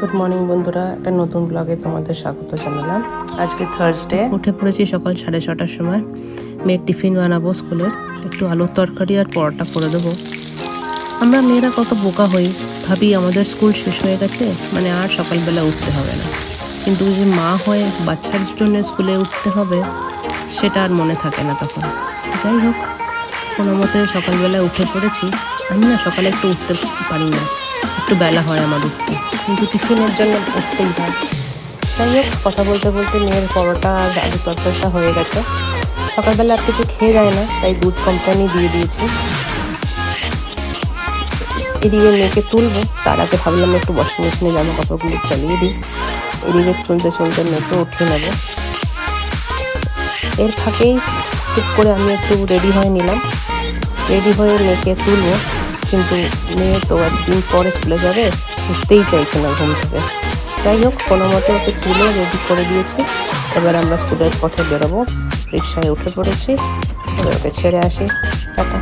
Good morning বন্ধুরা, একটা নতুন ব্লগে তোমাদের স্বাগত জানালাম। আজকে থার্সডে। উঠে পড়েছি সকাল 6:30টার সময়। মেয়ের টিফিন বানাবো স্কুলের, একটু আলুর তরকারি আর পরোটা করে দেবো। আমরা মেয়েরা কত বোকা হই, ভাবি আমাদের স্কুল শেষ হয়ে গেছে মানে আর সকালবেলা উঠতে হবে না, কিন্তু যে মা হয়ে বাচ্চার জন্য স্কুলে উঠতে হবে সেটা আর মনে থাকে না তখন। যাই হোক, কোনো মতে সকালবেলা উঠে পড়েছি। আমি না সকালে একটু উঠতে পারি না, একটু বেলা হয় আমার উঠতে, কিন্তু টিফিনের জন্য উঠতেই হয়। যাই হোক, কথা বলতে বলতে মেয়ের পরোটা আর আলু তরকারিটা হয়ে গেছে। সকালবেলা আর কিছু খেয়ে যায় না, তাই দুধ কোম্পানি দিয়ে দিয়েছি। এদিকে মেয়েকে তুলবো, তার আগে ভাবলাম একটু ওয়াশিং মেশিনে জামা কাপড়গুলো চালিয়ে দিই। এদিকে চলতে চলতে মেয়েকে উঠিয়ে নেবো। এর ফাঁকেই ঠিক করে আমি একটু রেডি হয়ে নিলাম। রেডি হয়ে মেয়েকে তুলবো, কিন্তু মেয়ে তো একদিন পরে স্কুলে যাবে, উঠতেই চাইছে না ঘুম থেকে। যাই হোক, কোনো মতে ওকে তুলে রেডি করে দিয়েছি। এবার আমরা স্কুলের পথে বেরোবো। রিক্সায় উঠে পড়েছি, এবার ওকে ছেড়ে আসি। টাটা।